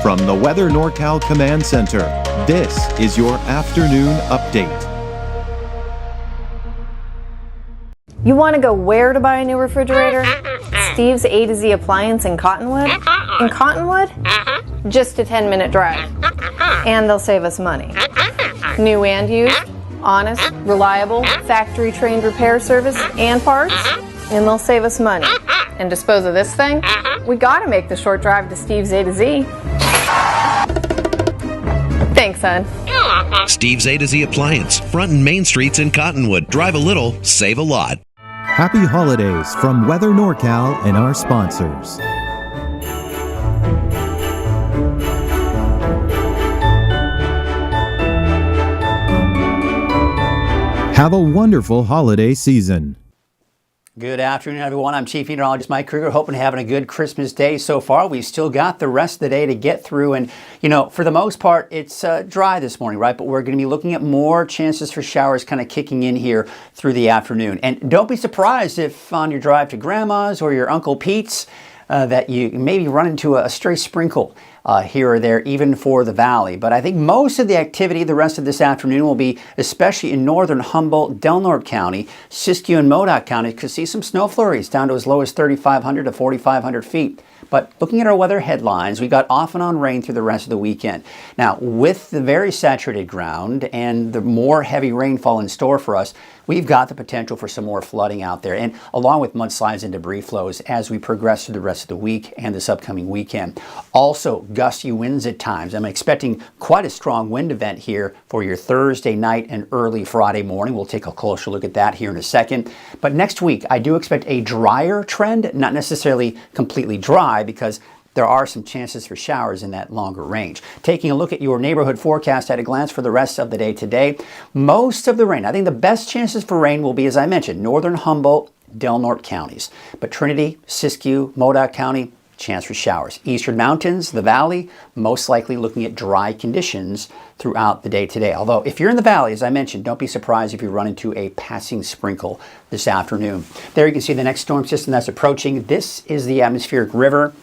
From the Weather NorCal Command Center, this is your afternoon update. You want to go where to buy a new refrigerator? Steve's A to Z Appliance in Cottonwood? In Cottonwood? Just a 10-minute drive. And they'll save us money. New and used, honest, reliable, factory-trained repair service and parts, and they'll save us money. And dispose of this thing? We gotta make the short drive to Steve's A to Z. Thanks, hon. Steve's A to Z Appliance, front and main streets in Cottonwood. Drive a little, save a lot. Happy holidays from Weather NorCal and our sponsors. Have a wonderful holiday season. Good afternoon, everyone. I'm Chief Meteorologist Mike Krueger, hoping to having a good Christmas day so far. We've still got the rest of the day to get through, and for the most part, it's dry this morning, right? But we're going to be looking at more chances for showers kind of kicking in here through the afternoon. And don't be surprised if on your drive to Grandma's or your Uncle Pete's that you maybe run into a stray sprinkle here or there, even for the valley. But I think most of the activity the rest of this afternoon will be especially in northern Humboldt, Del Norte County, Siskiyou and Modoc County. Could see some snow flurries down to as low as 3,500 to 4,500 feet. But looking at our weather headlines, we got off and on rain through the rest of the weekend. Now, with the very saturated ground and the more heavy rainfall in store for us, we've got the potential for some more flooding out there, and along with mudslides and debris flows as we progress through the rest of the week and this upcoming weekend. Also, gusty winds at times. I'm expecting quite a strong wind event here for your Thursday night and early Friday morning. We'll take a closer look at that here in a second. But next week, I do expect a drier trend, not necessarily completely dry, because there are some chances for showers in that longer range. Taking a look at your neighborhood forecast at a glance for the rest of the day today, most of the rain, I think the best chances for rain will be, as I mentioned, northern Humboldt, Del Norte counties. But Trinity, Siskiyou, Modoc County, chance for showers. Eastern mountains, the valley, most likely looking at dry conditions throughout the day today. Although if you're in the valley, as I mentioned, don't be surprised if you run into a passing sprinkle this afternoon. There you can see the next storm system that's approaching. This is the atmospheric river.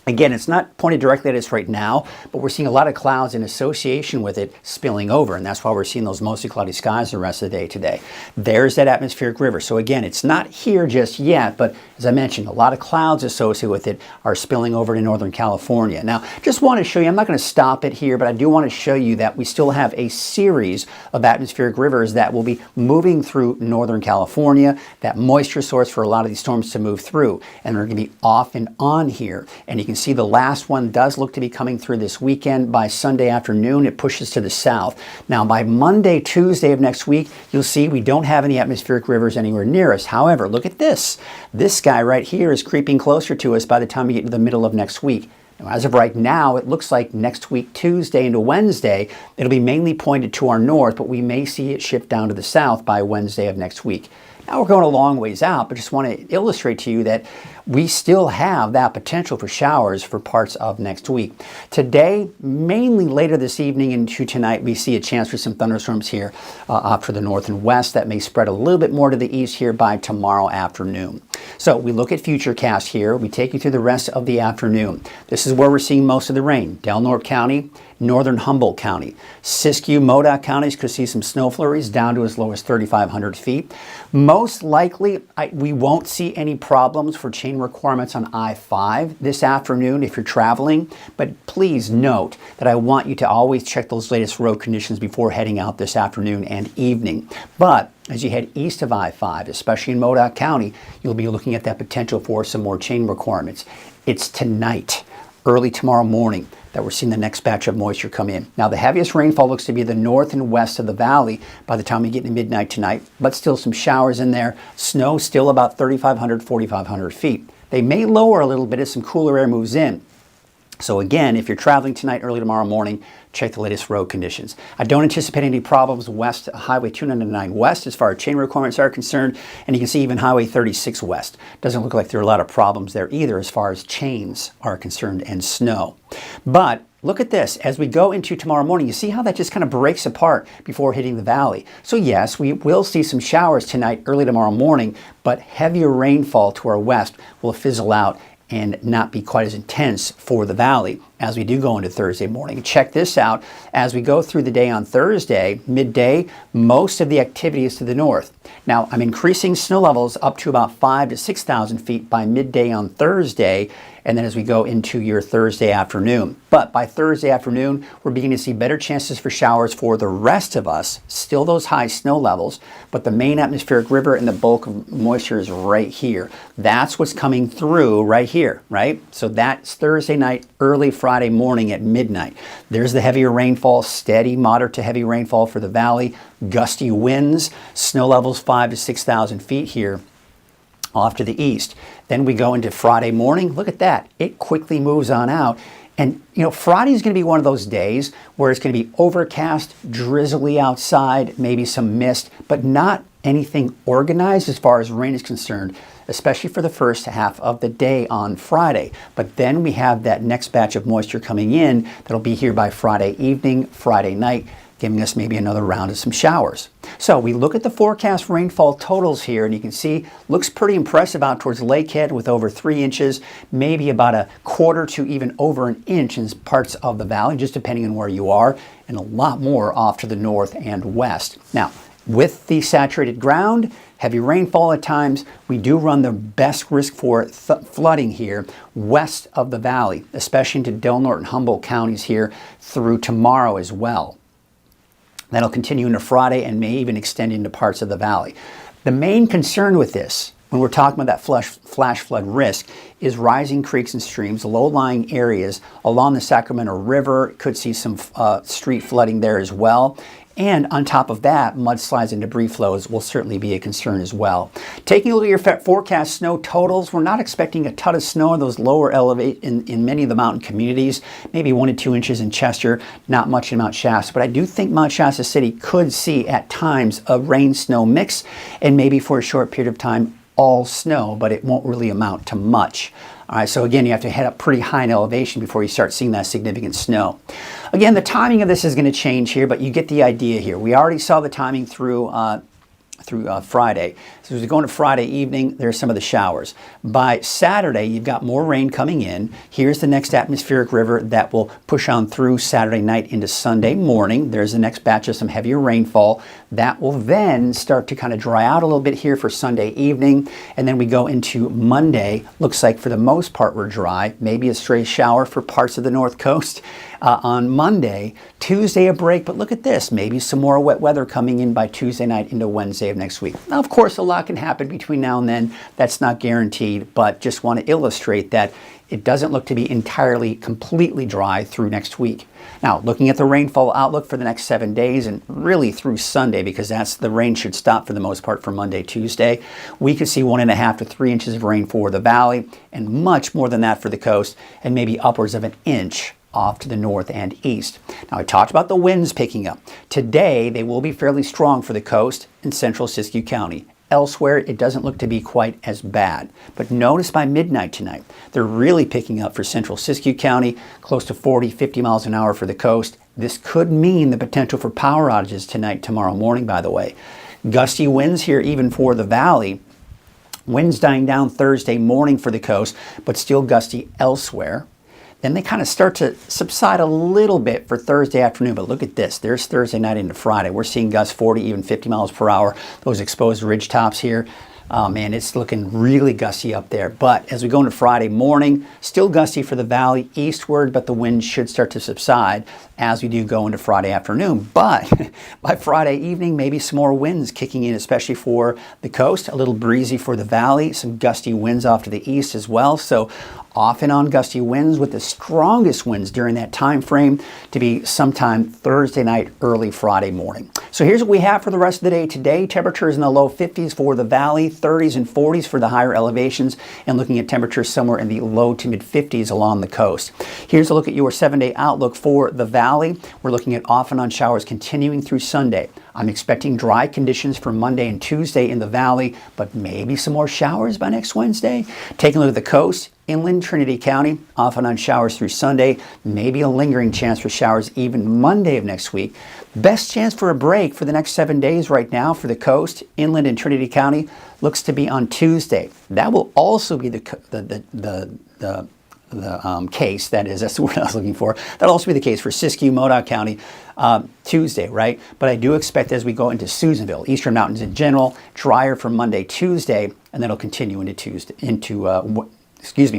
Again, it's not pointed directly at us right now, but we're seeing a lot of clouds in association with it spilling over, and that's why we're seeing those mostly cloudy skies the rest of the day today. There's that atmospheric river. So again, it's not here just yet, but as I mentioned, a lot of clouds associated with it are spilling over to Northern California. Now, just want to show you, I'm not going to stop it here, but I do want to show you that we still have a series of atmospheric rivers that will be moving through Northern California, that moisture source for a lot of these storms to move through, and they're going to be off and on here. And you can see the last one does look to be coming through this weekend. By Sunday afternoon, it pushes to the south. Now, by Monday, Tuesday of next week, you'll see we don't have any atmospheric rivers anywhere near us. However, look at this. This guy right here is creeping closer to us by the time we get to the middle of next week. Now, as of right now, it looks like next week, Tuesday into Wednesday, it'll be mainly pointed to our north, but we may see it shift down to the south by Wednesday of next week. Now, we're going a long ways out, but just want to illustrate to you that we still have that potential for showers for parts of next week. Today, mainly later this evening into tonight, we see a chance for some thunderstorms here off to the north and west that may spread a little bit more to the east here by tomorrow afternoon. So we look at Futurecast here. We take you through the rest of the afternoon. This is where we're seeing most of the rain. Del Norte County, northern Humboldt County. Siskiyou, Modoc counties could see some snow flurries down to as low as 3,500 feet. Most likely, we won't see any problems for chain requirements on I-5 this afternoon if you're traveling, but please note that I want you to always check those latest road conditions before heading out this afternoon and evening. But as you head east of I-5, especially in Modoc County, you'll be looking at that potential for some more chain requirements. It's tonight, early tomorrow morning, that we're seeing the next batch of moisture come in. Now, the heaviest rainfall looks to be the north and west of the valley by the time we get to midnight tonight, but still some showers in there. Snow still about 3,500, 4,500 feet. They may lower a little bit as some cooler air moves in. So again, if you're traveling tonight, early tomorrow morning, check the latest road conditions. I don't anticipate any problems west Highway 299 west as far as chain requirements are concerned, and you can see even Highway 36 west. Doesn't look like there are a lot of problems there either as far as chains are concerned and snow. But look at this. As we go into tomorrow morning, you see how that just kind of breaks apart before hitting the valley. So yes, we will see some showers tonight, early tomorrow morning, but heavier rainfall to our west will fizzle out and not be quite as intense for the valley as we do go into Thursday morning. Check this out. As we go through the day on Thursday, midday, most of the activity is to the north. Now, I'm increasing snow levels up to about 5,000 to 6,000 feet by midday on Thursday, and then as we go into your Thursday afternoon. But by Thursday afternoon, we're beginning to see better chances for showers for the rest of us. Still those high snow levels, but the main atmospheric river and the bulk of moisture is right here. That's what's coming through right here, right? So that's Thursday night, early Friday morning at midnight. There's the heavier rainfall, steady, moderate to heavy rainfall for the valley, gusty winds, snow levels 5,000 to 6,000 feet here off to the east. Then we go into Friday morning. Look at that. It quickly moves on out. And, you know, Friday is going to be one of those days where it's going to be overcast, drizzly outside, maybe some mist, but not anything organized as far as rain is concerned, especially for the first half of the day on Friday. But then we have that next batch of moisture coming in that'll be here by Friday evening, Friday night, giving us maybe another round of some showers. So we look at the forecast rainfall totals here, and you can see looks pretty impressive out towards Lakehead with over 3 inches, maybe about a quarter to even over an inch in parts of the valley, just depending on where you are, and a lot more off to the north and west. Now, with the saturated ground, heavy rainfall at times, we do run the best risk for flooding here west of the valley, especially into Del Norte and Humboldt counties here through tomorrow as well. That'll continue into Friday and may even extend into parts of the valley. The main concern with this, when we're talking about that flash flood risk, is rising creeks and streams, low-lying areas along the Sacramento River. Could see some street flooding there as well. And on top of that, mudslides and debris flows will certainly be a concern as well. Taking a look at your forecast snow totals, we're not expecting a ton of snow in those lower in many of the mountain communities, maybe 1 to 2 inches in Chester, not much in Mount Shasta. But I do think Mount Shasta City could see at times a rain-snow mix, and maybe for a short period of time all snow, but it won't really amount to much. All right, so again, you have to head up pretty high in elevation before you start seeing that significant snow. Again, the timing of this is going to change here, but you get the idea here. We already saw the timing through Friday. So as we go into Friday evening, there's some of the showers. By Saturday, you've got more rain coming in. Here's the next atmospheric river that will push on through Saturday night into Sunday morning. There's the next batch of some heavier rainfall. That will then start to kind of dry out a little bit here for Sunday evening. And then we go into Monday. Looks like for the most part we're dry. Maybe a stray shower for parts of the North Coast on Monday. Tuesday a break, but look at this. Maybe some more wet weather coming in by Tuesday night into Wednesday of next week. Now, of course, a lot can happen between now and then. That's not guaranteed, but just want to illustrate that it doesn't look to be entirely, completely dry through next week. Now, looking at the rainfall outlook for the next 7 days and really through Sunday, because the rain should stop for the most part for Monday, Tuesday, we could see 1.5 to 3 inches of rain for the valley and much more than that for the coast, and maybe upwards of an inch off to the north and east. Now, I talked about the winds picking up. Today, they will be fairly strong for the coast in central Siskiyou County. Elsewhere, it doesn't look to be quite as bad. But notice by midnight tonight, they're really picking up for central Siskiyou County, close to 40, 50 miles an hour for the coast. This could mean the potential for power outages tonight, tomorrow morning, by the way. Gusty winds here even for the valley. Winds dying down Thursday morning for the coast, but still gusty elsewhere. Then they kind of start to subside a little bit for Thursday afternoon. But look at this. There's Thursday night into Friday. We're seeing gusts 40, even 50 miles per hour. Those exposed ridge tops here. Oh man, it's looking really gusty up there. But as we go into Friday morning, still gusty for the valley eastward, but the wind should start to subside as we do go into Friday afternoon. But by Friday evening, maybe some more winds kicking in, especially for the coast. A little breezy for the valley, some gusty winds off to the east as well. So off and on gusty winds, with the strongest winds during that time frame to be sometime Thursday night, early Friday morning. So here's what we have for the rest of the day today. Temperatures in the low 50s for the valley, 30s and 40s for the higher elevations, and looking at temperatures somewhere in the low to mid 50s along the coast. Here's a look at your 7-day outlook for the valley. We're looking at off and on showers continuing through Sunday. I'm expecting dry conditions for Monday and Tuesday in the valley, but maybe some more showers by next Wednesday. Taking a look at the coast, inland Trinity County, off and on showers through Sunday, maybe a lingering chance for showers even Monday of next week. Best chance for a break for the next 7 days right now for the coast, inland and Trinity County, looks to be on Tuesday. That will also be the case, that's the word I was looking for. That'll also be the case for Siskiyou, Modoc County, Tuesday, right? But I do expect as we go into Susanville, Eastern Mountains in general, drier for Monday, Tuesday, and then it'll continue into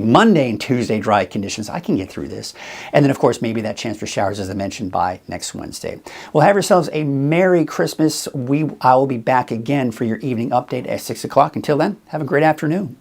Monday and Tuesday, dry conditions. I can get through this. And then, of course, maybe that chance for showers, as I mentioned, by next Wednesday. Well, have yourselves a Merry Christmas. I will be back again for your evening update at 6 o'clock. Until then, have a great afternoon.